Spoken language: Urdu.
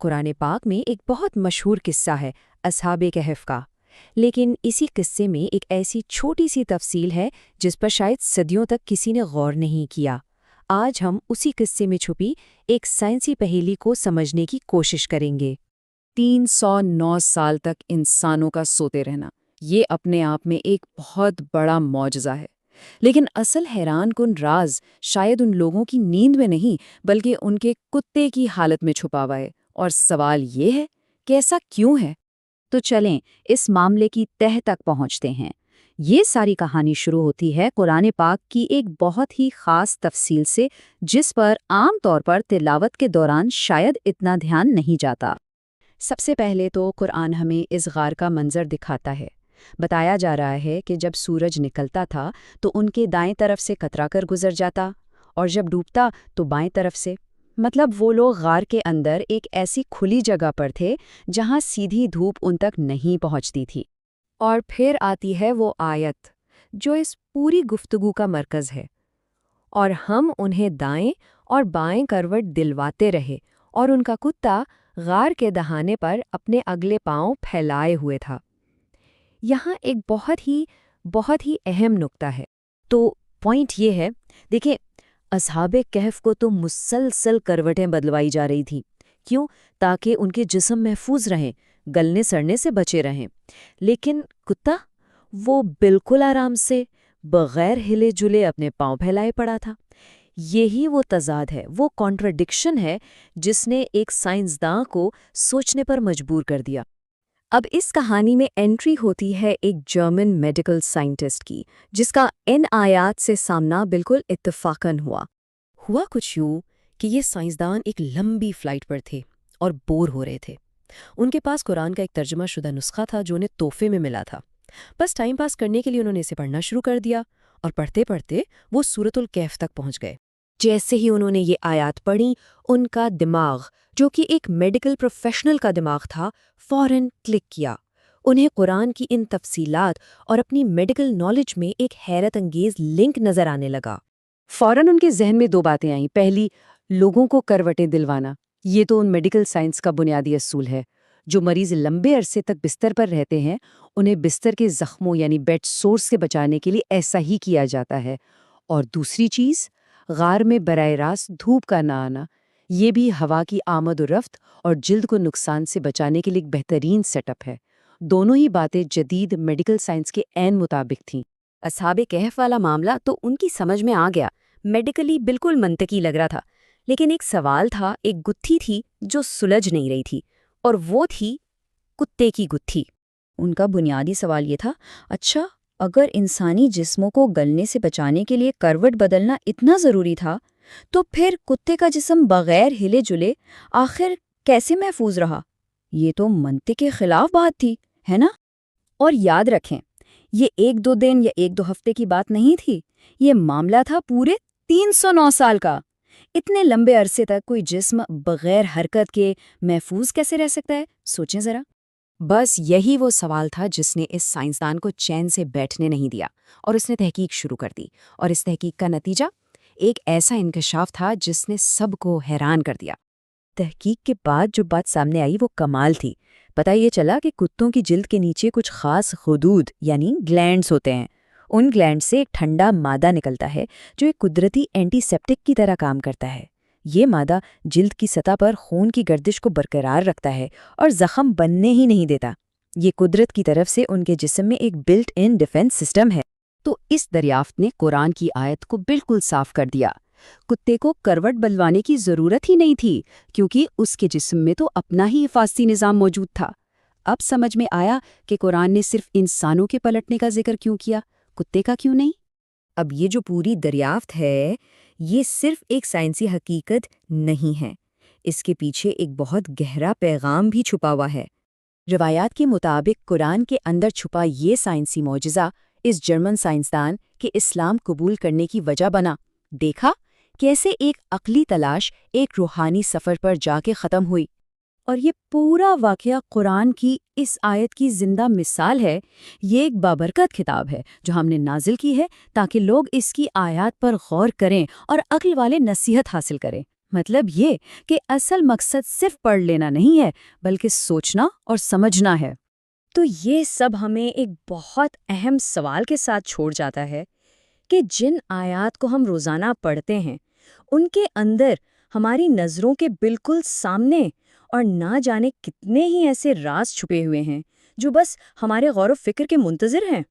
قرآن پاک میں ایک بہت مشہور قصہ ہے اصحاب کہف کا، لیکن اسی قصے میں ایک ایسی چھوٹی سی تفصیل ہے جس پر شاید صدیوں تک کسی نے غور نہیں کیا۔ آج ہم اسی قصے میں چھپی ایک سائنسی پہیلی کو سمجھنے کی کوشش کریں گے۔ 309 سال تک انسانوں کا سوتے رہنا، یہ اپنے آپ میں ایک بہت بڑا معجزہ ہے۔ لیکن اصل حیران کن راز شاید ان لوگوں کی نیند میں نہیں بلکہ ان کے کتے کی حالت میں چھپا ہوا ہے، اور سوال یہ ہے کہ ایسا کیوں ہے؟ تو چلیں اس معاملے کی تہہ تک پہنچتے ہیں۔ یہ ساری کہانی شروع ہوتی ہے قرآن پاک کی ایک بہت ہی خاص تفصیل سے، جس پر عام طور پر تلاوت کے دوران شاید اتنا دھیان نہیں جاتا۔ سب سے پہلے تو قرآن ہمیں اس غار کا منظر دکھاتا ہے۔ بتایا جا رہا ہے کہ جب سورج نکلتا تھا تو ان کے دائیں طرف سے کترا کر گزر جاتا، اور جب ڈوبتا تو بائیں طرف سے۔ مطلب وہ لوگ غار کے اندر ایک ایسی کھلی جگہ پر تھے جہاں سیدھی دھوپ ان تک نہیں پہنچتی تھی۔ اور پھر آتی ہے وہ آیت جو اس پوری گفتگو کا مرکز ہے، اور ہم انہیں دائیں اور بائیں کروٹ دلواتے رہے، اور ان کا کتا غار کے دہانے پر اپنے اگلے پاؤں پھیلائے ہوئے تھا۔ یہاں ایک بہت ہی اہم نکتہ ہے۔ تو پوائنٹ یہ ہے، دیکھیں، اصحاب کہف کو تو مسلسل کروٹیں بدلوائی جا رہی تھیں۔ کیوں؟ تاکہ ان کے جسم محفوظ رہیں، گلنے سڑنے سے بچے رہیں۔ لیکن کتا، وہ بالکل آرام سے بغیر ہلے جلے اپنے پاؤں پھیلائے پڑا تھا۔ یہی وہ تضاد ہے، وہ کانٹرڈکشن ہے جس نے ایک سائنسداں کو سوچنے پر مجبور کر دیا۔ اب اس کہانی میں انٹری ہوتی ہے ایک جرمن میڈیکل سائنٹسٹ کی، جس کا ان آیات سے سامنا بالکل اتفاقاً ہوا کچھ یوں کہ یہ سائنسدان ایک لمبی فلائٹ پر تھے اور بور ہو رہے تھے۔ ان کے پاس قرآن کا ایک ترجمہ شدہ نسخہ تھا جو انہیں تحفے میں ملا تھا۔ بس ٹائم پاس کرنے کے لیے انہوں نے اسے پڑھنا شروع کر دیا، اور پڑھتے پڑھتے وہ سورۃ الکہف تک پہنچ گئے۔ جیسے ہی انہوں نے یہ آیات پڑھی، ان کا دماغ، جو کہ ایک میڈیکل پروفیشنل کا دماغ تھا، فوراً کلک کیا۔ انہیں قرآن کی ان تفصیلات اور اپنی میڈیکل نالج میں ایک حیرت انگیز لنک نظر آنے لگا۔ فوراً ان کے ذہن میں دو باتیں آئیں۔ پہلی، لوگوں کو کروٹیں دلوانا، یہ تو ان میڈیکل سائنس کا بنیادی اصول ہے۔ جو مریض لمبے عرصے تک بستر پر رہتے ہیں، انہیں بستر کے زخموں یعنی بیڈ سورس سے بچانے کے لیے ایسا ہی کیا جاتا ہے۔ اور دوسری چیز، غار میں براہ راست دھوپ کا نہ آنا، یہ بھی ہوا کی آمد و رفت اور جلد کو نقصان سے بچانے کے لیے ایک بہترین سیٹ اپ ہے۔ دونوں ہی باتیں جدید میڈیکل سائنس کے عین مطابق تھیں۔ اصحاب کہف والا معاملہ تو ان کی سمجھ میں آ گیا، میڈیکلی بالکل منطقی لگ رہا تھا، لیکن ایک سوال تھا، ایک گتھی تھی جو سلجھ نہیں رہی تھی، اور وہ تھی کتے کی گتھی۔ ان کا بنیادی سوال یہ تھا، اچھا اگر انسانی جسموں کو گلنے سے بچانے کے لیے کروٹ بدلنا اتنا ضروری تھا، تو پھر کتے کا جسم بغیر ہلے جلے آخر کیسے محفوظ رہا؟ یہ تو منطق کے خلاف بات تھی، ہے نا؟ اور یاد رکھیں، یہ 1-2 دن یا 1-2 ہفتے کی بات نہیں تھی، یہ معاملہ تھا پورے 309 سال کا۔ اتنے لمبے عرصے تک کوئی جسم بغیر حرکت کے محفوظ کیسے رہ سکتا ہے؟ سوچیں ذرا۔ بس یہی وہ سوال تھا جس نے اس سائنسدان کو چین سے بیٹھنے نہیں دیا، اور اس نے تحقیق شروع کر دی، اور اس تحقیق کا نتیجہ ایک ایسا انکشاف تھا جس نے سب کو حیران کر دیا۔ تحقیق کے بعد جو بات سامنے آئی وہ کمال تھی۔ پتہ یہ چلا کہ کتوں کی جلد کے نیچے کچھ خاص خدود یعنی گلینڈز ہوتے ہیں۔ ان گلینڈ سے ایک ٹھنڈا مادہ نکلتا ہے جو ایک قدرتی اینٹی سیپٹک کی طرح کام کرتا ہے۔ یہ مادہ جلد کی سطح پر خون کی گردش کو برقرار رکھتا ہے اور زخم بننے ہی نہیں دیتا۔ یہ قدرت کی طرف سے ان کے جسم میں ایک بلٹ ان ڈیفنس سسٹم ہے۔ تو اس دریافت نے قرآن کی آیت کو بالکل صاف کر دیا۔ کتے کو کروٹ بدلوانے کی ضرورت ہی نہیں تھی، کیونکہ اس کے جسم میں تو اپنا ہی حفاظتی نظام موجود تھا۔ اب سمجھ میں آیا کہ قرآن نے صرف انسانوں کے پلٹنے کا ذکر کیوں کیا، کتے کا کیوں نہیں؟ اب یہ جو پوری دریافت ہے، یہ صرف ایک سائنسی حقیقت نہیں ہے، اس کے پیچھے ایک بہت گہرا پیغام بھی چھپا ہوا ہے۔ روایات کے مطابق قرآن کے اندر چھپا یہ سائنسی معجزہ اس جرمن سائنسدان کے اسلام قبول کرنے کی وجہ بنا۔ دیکھا کیسے ایک عقلی تلاش ایک روحانی سفر پر جا کے ختم ہوئی، اور یہ پورا واقعہ قرآن کی اس آیت کی زندہ مثال ہے۔ یہ ایک بابرکت کتاب ہے جو ہم نے نازل کی ہے تاکہ لوگ اس کی آیات پر غور کریں اور عقل والے نصیحت حاصل کریں۔ مطلب یہ کہ اصل مقصد صرف پڑھ لینا نہیں ہے بلکہ سوچنا اور سمجھنا ہے۔ تو یہ سب ہمیں ایک بہت اہم سوال کے ساتھ چھوڑ جاتا ہے کہ جن آیات کو ہم روزانہ پڑھتے ہیں ان کے اندر ہماری نظروں کے بالکل سامنے اور نہ جانے کتنے ہی ایسے راز چھپے ہوئے ہیں جو بس ہمارے غور و فکر کے منتظر ہیں۔